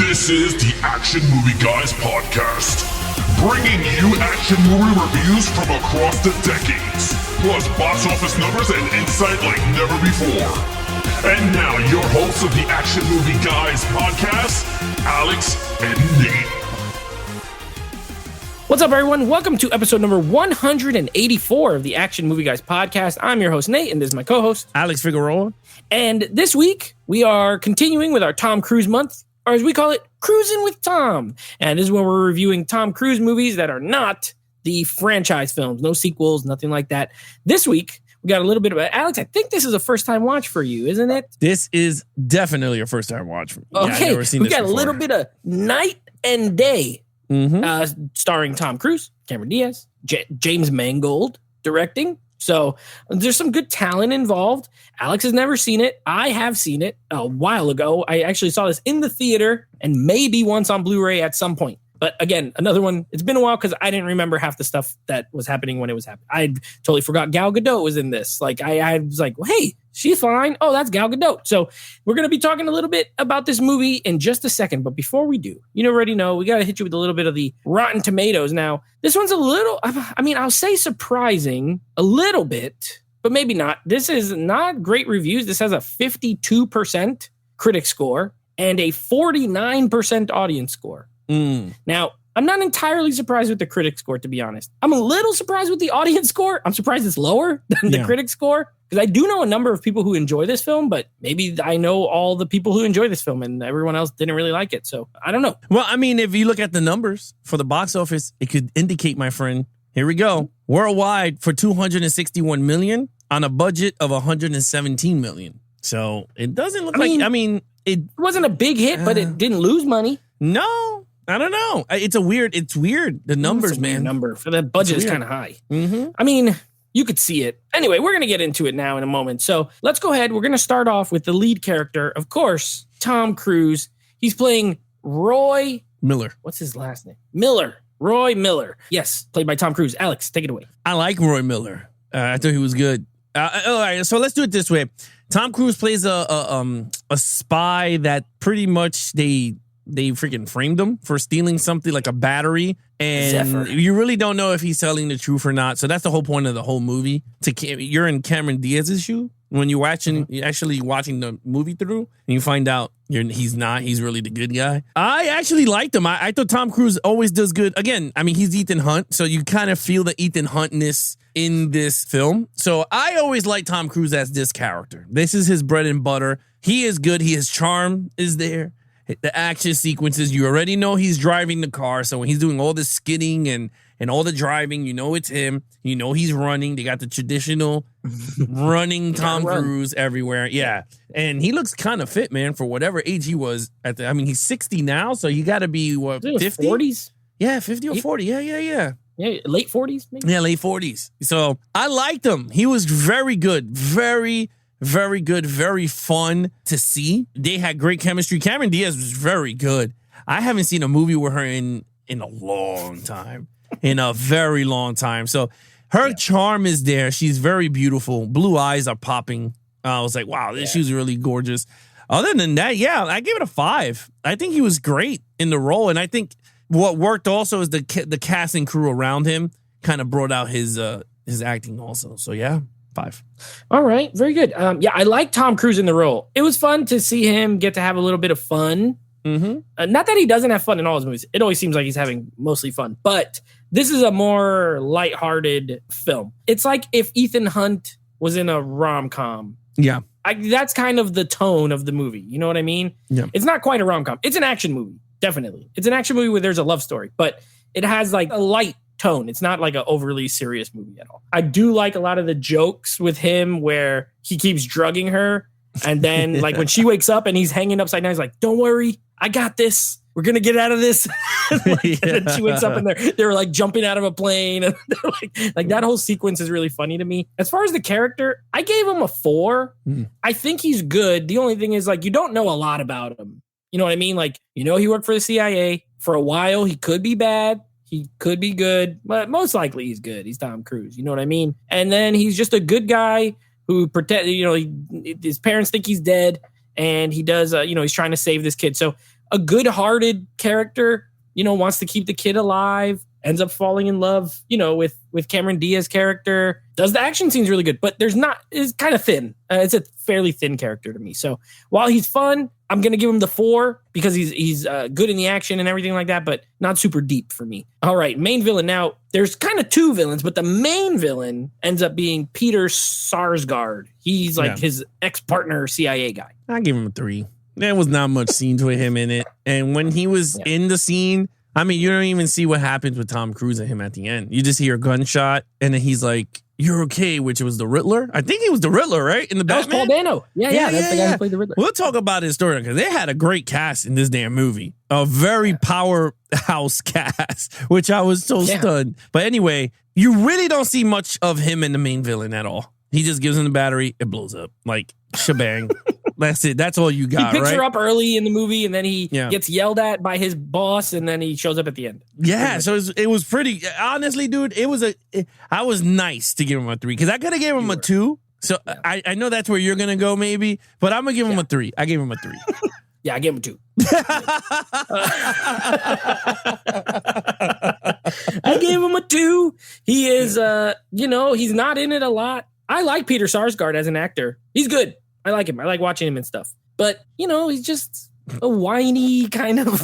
This is the Action Movie Guys podcast, bringing you action movie reviews from across the decades, plus box office numbers and insight like never before. And now, your hosts of the Action Movie Guys podcast, Alex and Nate. What's up, everyone? Welcome to episode number 184 of the Action Movie Guys podcast. I'm your host, Nate, and this is my co-host, Alex Figueroa. And this week, we are continuing with our Tom Cruise month, or as we call it, Cruising with Tom. And this is where we're reviewing Tom Cruise movies that are not the franchise films. No sequels, nothing like that. This week, we got a little bit of Alex, I think this is a first-time watch for you, isn't it? This is definitely a first-time watch for me. Okay, yeah, I've never seen we this got before. a little bit of Night and Day, starring Tom Cruise, Cameron Diaz, James Mangold directing. So there's some good talent involved. Alex has never seen it. I have seen it a while ago. I actually saw this in the theater and maybe once on Blu-ray at some point. But again, another one, it's been a while because I didn't remember half the stuff that was happening when it was happening. I totally forgot Gal Gadot was in this. Like, I was like, well, hey, she's fine. Oh, that's Gal Gadot. So we're going to be talking a little bit about this movie in just a second. But before we do, you already know, we got to hit you with a little bit of the Rotten Tomatoes. Now, this one's a little, I mean, I'll say surprising a little bit, but maybe not. This is not great reviews. This has a 52% critic score and a 49% audience score. Now, I'm not entirely surprised with the critic score, to be honest. I'm a little surprised with the audience score. I'm surprised it's lower than the critic score, because I do know a number of people who enjoy this film, but maybe I know all the people who enjoy this film and everyone else didn't really like it. So I don't know. Well, I mean, if you look at the numbers for the box office, it could indicate, my friend, here we go, worldwide for $261 million on a budget of $117 million. So it doesn't look it wasn't a big hit, but it didn't lose money. No. I don't know. It's weird. The numbers, man. Number for the budget is kind of high. I mean, you could see it. Anyway, we're going to get into it now in a moment. So let's go ahead. We're going to start off with the lead character, of course, Tom Cruise. He's playing Roy Miller. What's his last name? Miller. Roy Miller. Yes, played by Tom Cruise. Alex, take it away. I like Roy Miller. I thought he was good. All right, so let's do it this way. Tom Cruise plays a spy that pretty much they freaking framed him for stealing something like a battery, and Zephyr. You really don't know if he's telling the truth or not. So that's the whole point of the whole movie. You're in Cameron Diaz's shoe when you're actually watching the movie through, and you find out he's not. He's really the good guy. I actually liked him. I thought Tom Cruise always does good. Again, I mean, he's Ethan Hunt, so you kind of feel the Ethan Huntness in this film. So I always like Tom Cruise as this character. This is his bread and butter. He is good. His charm is there. The action sequences, you already know he's driving the car. So when he's doing all the skidding and all the driving, you know it's him. You know he's running. They got the traditional running Tom Cruise everywhere. Yeah. And he looks kind of fit, man, for whatever age he was. He's 60 now, so you got to be, what, 50? 40s? Yeah, 50 or 40. Yeah, late 40s, maybe? Yeah, late 40s. So I liked him. He was very good. Very good, very fun to see. They had great chemistry. Cameron Diaz was very good. I haven't seen a movie with her in a long time. In a very long time. So her charm is there. She's very beautiful. Blue eyes are popping. I was like, wow, she was really gorgeous. Other than that, I gave it a 5. I think he was great in the role. And I think what worked also is the cast and crew around him kind of brought out his acting also. So, 5. All right. Very good. I like Tom Cruise in the role. It was fun to see him get to have a little bit of fun. Not that he doesn't have fun in all his movies. It always seems like he's having mostly fun. But this is a more lighthearted film. It's like if Ethan Hunt was in a rom-com. Yeah. That's kind of the tone of the movie. You know what I mean? Yeah. It's not quite a rom-com. It's an action movie. Definitely. It's an action movie where there's a love story. But it has like a light tone. It's not like an overly serious movie at all. I do like a lot of the jokes with him where he keeps drugging her, and then like when she wakes up and he's hanging upside down, he's like, "Don't worry, I got this. We're gonna get out of this." And then she wakes up and they're like jumping out of a plane, and they're like that whole sequence is really funny to me. As far as the character, I gave him a 4. I think he's good. The only thing is, like, you don't know a lot about him. You know what I mean? Like, he worked for the CIA for a while. He could be bad. He could be good, but most likely he's good. He's Tom Cruise. You know what I mean? And then he's just a good guy who his parents think he's dead, and he does, he's trying to save this kid. So a good-hearted character, wants to keep the kid alive, ends up falling in love, with Cameron Diaz's character. Does the action scenes really good, but it's kind of thin. It's a fairly thin character to me. So while he's fun, I'm going to give him the 4 because he's good in the action and everything like that, but not super deep for me. All right, main villain. Now, there's kind of 2 villains, but the main villain ends up being Peter Sarsgaard. He's like his ex-partner CIA guy. I give him a 3. There was not much scenes with him in it. And when he was in the scene, I mean, you don't even see what happens with Tom Cruise and him at the end. You just hear a gunshot, and then he's like, "You're okay," which was the Riddler. I think he was the Riddler, right? In the Batman? That was Paul Dano. Yeah, that's the guy who played the Riddler. We'll talk about his story because they had a great cast in this damn movie. A very powerhouse cast, which I was so stunned. But anyway, you really don't see much of him in the main villain at all. He just gives him the battery, it blows up. Like, shebang. That's it. That's all you got, right? He picks her up early in the movie, and then he gets yelled at by his boss, and then he shows up at the end. Yeah, so it was pretty... Honestly, dude, I was nice to give him a 3, because I could have gave him a 2. So I know that's where you're going to go, maybe, but I'm going to give him a 3. I gave him a 3. Yeah, I gave him a 2. I gave him a 2. He is, he's not in it a lot. I like Peter Sarsgaard as an actor. He's good. I like him. I like watching him and stuff. But, he's just a whiny kind of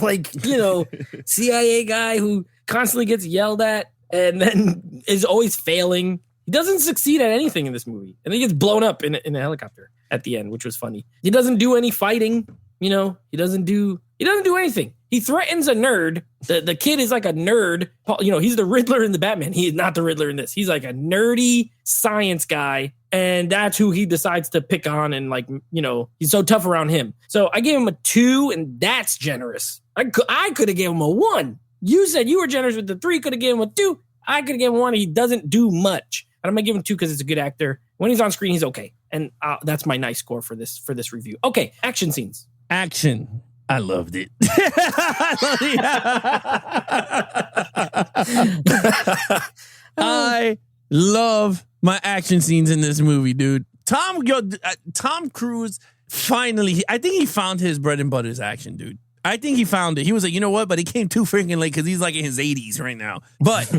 CIA guy who constantly gets yelled at and then is always failing. He doesn't succeed at anything in this movie. And he gets blown up in a helicopter at the end, which was funny. He doesn't do any fighting. He doesn't do anything. He threatens a nerd. The kid is like a nerd. He's the Riddler in the Batman. He is not the Riddler in this. He's like a nerdy science guy. And that's who he decides to pick on. And he's so tough around him. So I gave him a 2, and that's generous. I could have given him a 1. You said you were generous with the 3. Could have given him a 2. I could have given him 1. He doesn't do much. And I'm going to give him 2 because it's a good actor. When he's on screen, he's okay. And that's my nice score for this review. Okay, action scenes. Action. I loved it. I love my action scenes in this movie, dude. Tom Cruise finally, I think he found his bread and butter's action, dude. I think he found it. He was like, you know what? But he came too freaking late because he's like in his 80s right now. But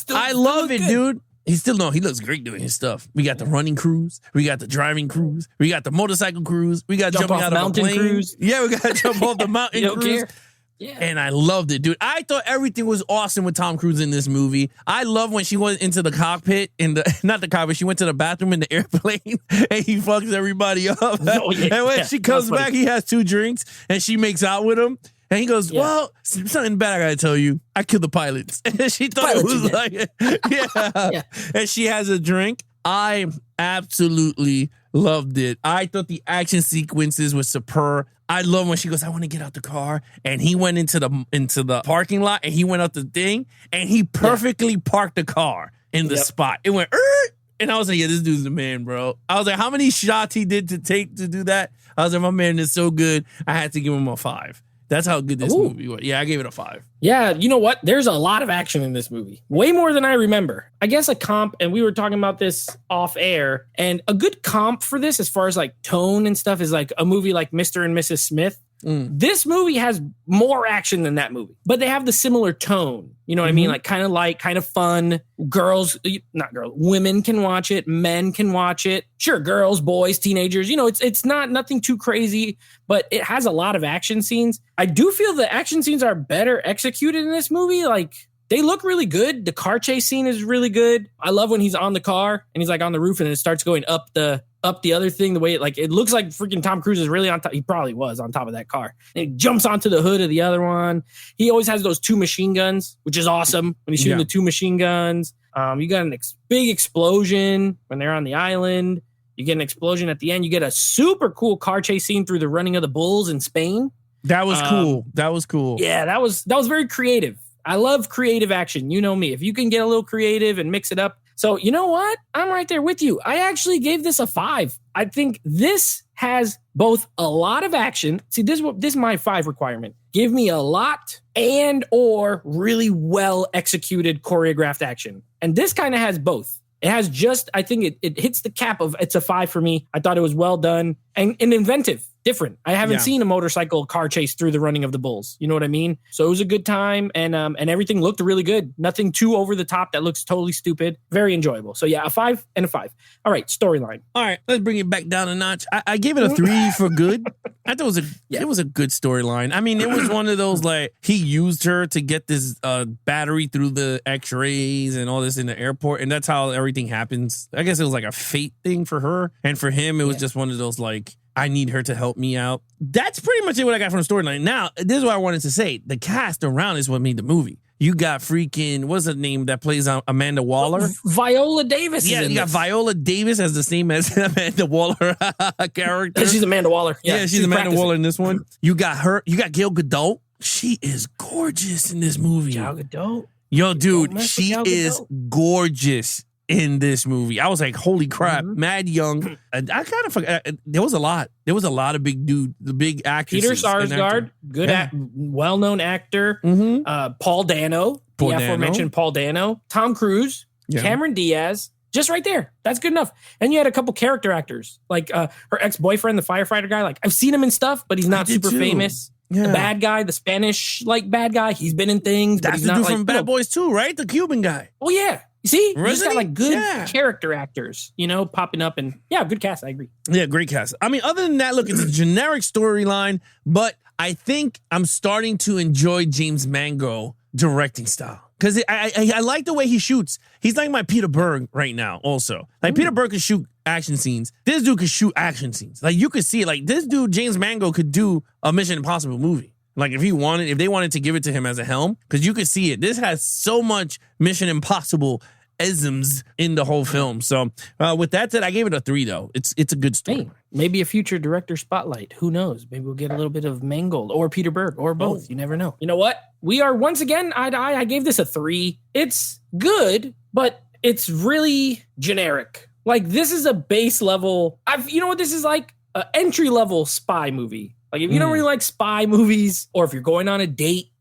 I love it, dude. He looks great doing his stuff. We got the running cruise. We got the driving cruise. We got the motorcycle cruise. We got jumping out of a plane. Cruise. Yeah, we got to jump off the mountain cruise. Yeah. And I loved it, dude. I thought everything was awesome with Tom Cruise in this movie. I love when she went into the cockpit not the cockpit, she went to the bathroom in the airplane and he fucks everybody up. Oh, yeah. And when she comes back, he has 2 drinks and she makes out with him. And he goes, well, something bad I gotta tell you. I killed the pilots. And she thought it was like, yeah. And she has a drink. I absolutely loved it. I thought the action sequences were superb. I love when she goes, I want to get out the car. And he went into the parking lot and he went out the thing and he perfectly parked the car in the spot. It went, and I was like, yeah, this dude's the man, bro. I was like, how many shots he did to take to do that? I was like, my man is so good. I had to give him a 5. That's how good this movie was. Yeah, I gave it a 5. Yeah, you know what? There's a lot of action in this movie. Way more than I remember. I guess a comp, and we were talking about this off air, and a good comp for this as far as like tone and stuff is like a movie like Mr. and Mrs. Smith. This movie has more action than that movie, but they have the similar tone. You know what I mean? Like kind of light, kind of fun. Women can watch it. Men can watch it. Sure, girls, boys, teenagers. It's not nothing too crazy, but it has a lot of action scenes. I do feel the action scenes are better executed in this movie. Like they look really good. The car chase scene is really good. I love when he's on the car and he's like on the roof and it starts going up the other thing, the way it looks like freaking Tom Cruise is really on top. He probably was on top of that car. And he jumps onto the hood of the other one. He always has those 2 machine guns, which is awesome when he's shooting the 2 machine guns. You got a big explosion when they're on the island. You get an explosion at the end. You get a super cool car chase scene through the running of the bulls in Spain. That was cool. That was cool. Yeah, that was very creative. I love creative action. You know me. If you can get a little creative and mix it up. So you know what? I'm right there with you. I actually gave this a 5. I think this has both a lot of action. See, this is my 5 requirement. Give me a lot and or really well executed choreographed action. And this kind of has both. It has I think it hits the cap of it's a 5 for me. I thought it was well done and inventive. different. I haven't seen a motorcycle car chase through the running of the bulls. You know what I mean? So it was a good time, and everything looked really good. Nothing too over the top that looks totally stupid. Very enjoyable. So yeah, a 5 and a 5. All right, storyline. All right, let's bring it back down a notch. I gave it a 3 for good. I thought it was a good storyline. I mean, it was one of those like he used her to get this battery through the X-rays and all this in the airport, and that's how everything happens. I guess it was like a fate thing for her, and for him, it was just one of those like, I need her to help me out. That's pretty much what I got from the storyline. Now, this is what I wanted to say. The cast around is what made the movie. You got freaking, what's the name that plays Amanda Waller? Viola Davis. Yeah, you got Viola Davis as the same as Amanda Waller character. She's Amanda Waller. Yeah, she's Amanda Waller in this one. You got her. You got Gal Gadot. She is gorgeous in this movie. Gal Gadot. Yo, dude, she is gorgeous in this movie. I was like, holy crap, mad young. I kind of forgot. There was a lot. There was a lot of big actresses. Peter Sarsgaard, well-known actor. Paul Dano, the aforementioned Paul Dano. Tom Cruise, Cameron Diaz. Just right there. That's good enough. And you had a couple character actors, like her ex-boyfriend, the firefighter guy. Like, I've seen him in stuff, but he's not super famous. Yeah. The bad guy, the Spanish bad guy, he's been in things. That's the dude from Bad Boys 2, right? The Cuban guy. Oh yeah. See, you just got like good character actors, popping up, and good cast. I agree. Yeah, great cast. I mean, other than that, look, it's a generic storyline, but I think I'm starting to enjoy James Mangold directing style. Because I like the way he shoots. He's like my Peter Berg right now also. Like Peter Berg can shoot action scenes. This dude could shoot action scenes. Like you could see it. Like this dude, James Mangold, could do a Mission Impossible movie. Like if they wanted to give it to him as a helm, because you could see it. This has so much Mission Impossible isms in the whole film. So with that said, I gave it a 3 though. It's a good story. Hey, maybe a future director spotlight. Who knows? Maybe we'll get a little bit of Mangold or Peter Berg or both. You never know. You know what? We are once again eye to eye. I gave this a 3. It's good, but it's really generic. Like this is a base level. You know what this is like? An entry level spy movie. Like if you don't really like spy movies, or if you're going on a date,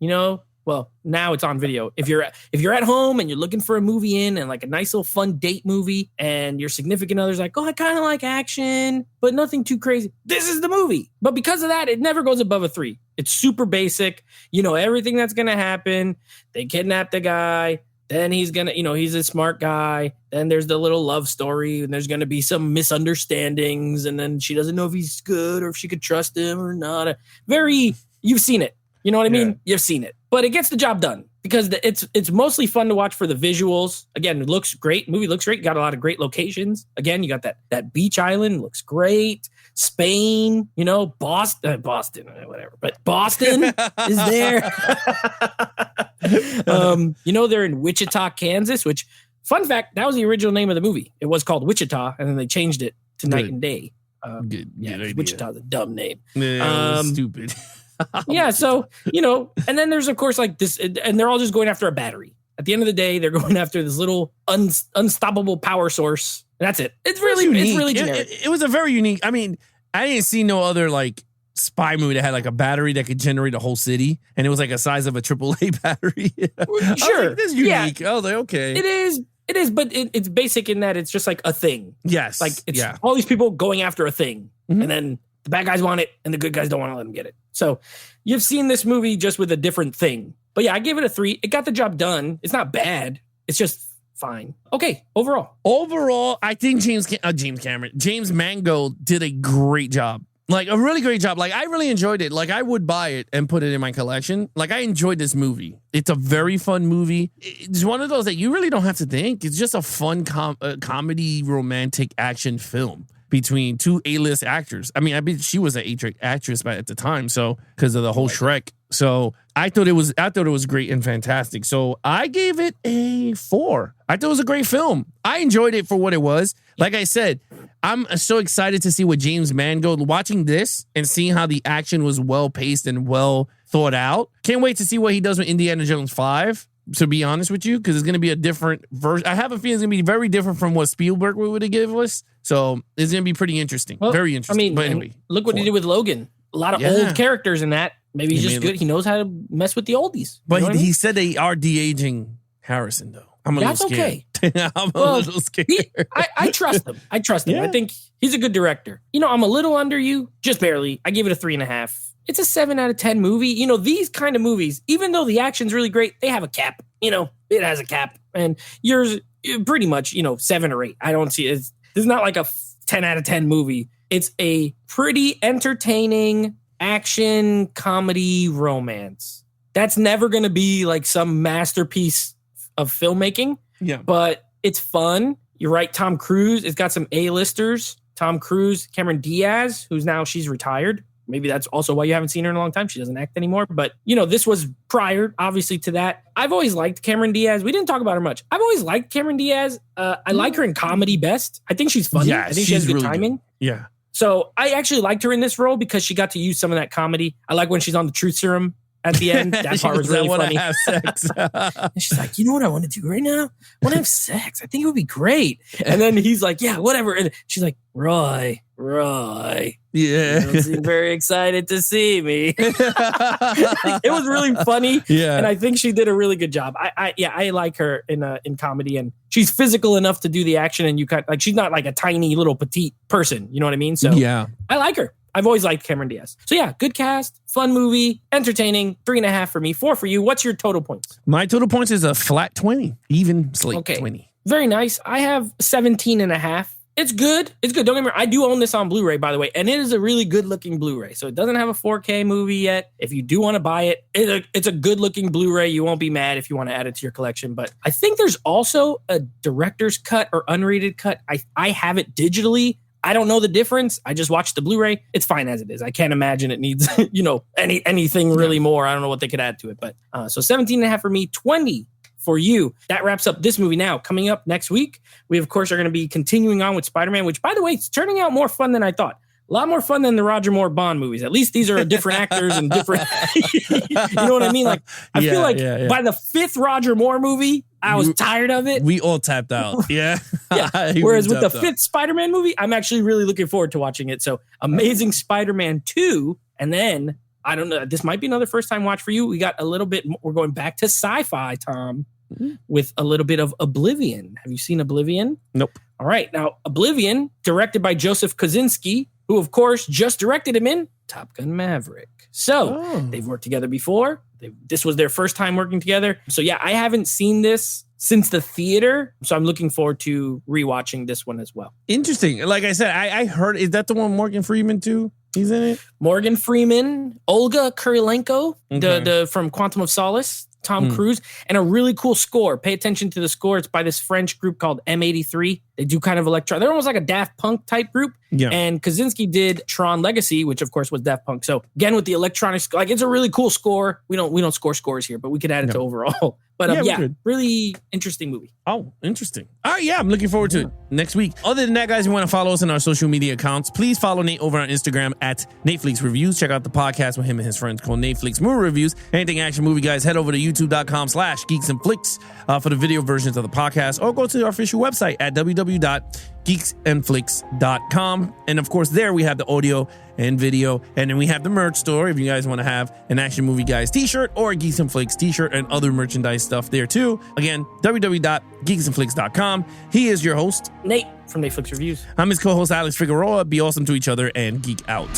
well, now it's on video. If you're at home and you're looking for a movie and like a nice little fun date movie, and your significant other's like, I kind of like action, but nothing too crazy. This is the movie. But because of that, it never goes above a 3. It's super basic. You know everything that's going to happen. They kidnap the guy. Then he's going to, he's a smart guy. Then there's the little love story, and there's going to be some misunderstandings. And then she doesn't know if he's good or if she could trust him or not. You've seen it. You know what I mean? Yeah. You've seen it. But it gets the job done because it's mostly fun to watch for the visuals. Again, it looks great. Movie looks great. Got a lot of great locations. Again, you got that beach island. Looks great. Spain, Boston, whatever. But Boston is there. They're in Wichita, Kansas, which, fun fact, that was the original name of the movie. It was called Wichita, and then they changed it to Night and Day. Good Wichita's a dumb name. Yeah, stupid. Yeah, so, and then there's, of course, like this, and they're all just going after a battery. At the end of the day, they're going after this little unstoppable power source. And that's it. It's really generic. It was a very unique, I mean, I didn't see no other, like, spy movie that had, like, a battery that could generate a whole city. And it was, like, a size of a AAA battery. Sure. This is unique. Yeah. I was like, okay. It is, but it's basic in that it's just, like, a thing. Yes. Like, it's all these people going after a thing. Mm-hmm. And then the bad guys want it, and the good guys don't want to let them get it. So you've seen this movie just with a different thing. But yeah, I gave it a 3. It got the job done. It's not bad. It's just fine. Okay, overall, I think James Mangold did a great job. Like, a really great job. Like, I really enjoyed it. Like, I would buy it and put it in my collection. Like, I enjoyed this movie. It's a very fun movie. It's one of those that you really don't have to think. It's just a fun comedy, romantic action film between 2 A-list actors. I mean, she was an A-list actress at the time, so because of the whole Shrek. So I thought it was great and fantastic. So I gave it a 4. I thought it was a great film. I enjoyed it for what it was. Like I said, I'm so excited to see what James Mangold, watching this and seeing how the action was well paced and well thought out. Can't wait to see what he does with Indiana Jones 5. To be honest with you, because it's going to be a different version. I have a feeling it's going to be very different from what Spielberg would have given us. So it's going to be pretty interesting. Well, very interesting. I mean, but anyway, look what he did with Logan. A lot of old characters in that. Maybe he's just good. He knows how to mess with the oldies. But he said they are de-aging Harrison, though. I'm a little scared. Okay. I'm a little scared. I trust him. I trust him. Yeah. I think he's a good director. I'm a little under you, just barely. I give it a 3.5. It's a 7 out of 10 movie. These kind of movies, even though the action's really great, they have a cap. It has a cap. And yours, pretty much, 7 or 8. I don't see it. It's not like a 10 out of 10 movie. It's a pretty entertaining action comedy romance. That's never going to be like some masterpiece of filmmaking. Yeah. But it's fun. You're right. Tom Cruise. It's got some A-listers. Tom Cruise, Cameron Diaz, she's retired. Maybe that's also why you haven't seen her in a long time. She doesn't act anymore. But, this was prior, obviously, to that. I've always liked Cameron Diaz. We didn't talk about her much. I've always liked Cameron Diaz. I like her in comedy best. I think she's funny. Yeah, I think she has good really timing. Good. Yeah. So I actually liked her in this role because she got to use some of that comedy. I like when she's on the truth serum at the end. That part was really funny. Have sex. And she's like, you know what I want to do right now? I want to have sex. I think it would be great. And then he's like, yeah, whatever. And she's like, Roy. Yeah. You don't seem very excited to see me. It was really funny. Yeah. And I think she did a really good job. I like her in comedy, and she's physical enough to do the action, and she's not like a tiny little petite person. You know what I mean? So yeah, I like her. I've always liked Cameron Diaz. So yeah, good cast, fun movie, entertaining, 3.5 for me, 4 for you. What's your total points? My total points is a flat 20, even slate 20. Very nice. I have 17.5. It's good. Don't get me wrong. I do own this on Blu-ray, by the way, and it is a really good-looking Blu-ray. So it doesn't have a 4K movie yet. If you do want to buy it, it's a good-looking Blu-ray. You won't be mad if you want to add it to your collection. But I think there's also a director's cut or unrated cut. I have it digitally. I don't know the difference. I just watched the Blu-ray. It's fine as it is. I can't imagine it needs, anything really more. I don't know what they could add to it. But so 17.5 for me, 20 for you. That wraps up this movie. Now, coming up next week, we, of course, are going to be continuing on with Spider-Man, which, by the way, it's turning out more fun than I thought. A lot more fun than the Roger Moore Bond movies. At least these are different actors and different... you know what I mean? Like, I feel like by the 5th Roger Moore movie, I was tired of it. We all tapped out. Yeah. Whereas with the 5th Spider-Man movie, I'm actually really looking forward to watching it. So, Amazing Spider-Man 2, and then... I don't know. This might be another first-time watch for you. We got a little bit... We're going back to sci-fi, Tom, with a little bit of Oblivion. Have you seen Oblivion? Nope. All right. Now, Oblivion, directed by Joseph Kosinski, who, of course, just directed him in Top Gun Maverick. So, they've worked together before. This was their first time working together. So, yeah, I haven't seen this since the theater. So, I'm looking forward to rewatching this one as well. Interesting. Like I said, I heard... Is that the one Morgan Freeman, too? He's in it? Morgan Freeman, Olga Kurylenko, the from Quantum of Solace, Tom Cruise, and a really cool score. Pay attention to the score. It's by this French group called M83. They do kind of electro. They're almost like a Daft Punk type group. Yeah. And Kosinski did Tron Legacy, which of course was Daft Punk. So again, with the electronics, like it's a really cool score. We don't score scores here, but we could add it to overall. But really interesting movie. Oh, interesting. All right, I'm looking forward to it next week. Other than that, guys, you want to follow us on our social media accounts, please follow Nate over on Instagram at Nateflix Reviews. Check out the podcast with him and his friends called Nateflix Movie Reviews. Anything action movie, guys, head over to youtube.com/Geeks and Flicks for the video versions of the podcast, or go to our official website at www.geeksandflicks.com. And of course, there we have the audio and video, and then we have the merch store if you guys want to have an Action Movie Guys t-shirt or a Geeks and Flicks t-shirt and other merchandise stuff there too. Again, www.geeksandflicks.com. He is your host, Nate from Nateflix Reviews. I'm his co-host, Alex Figueroa. Be awesome to each other and geek out.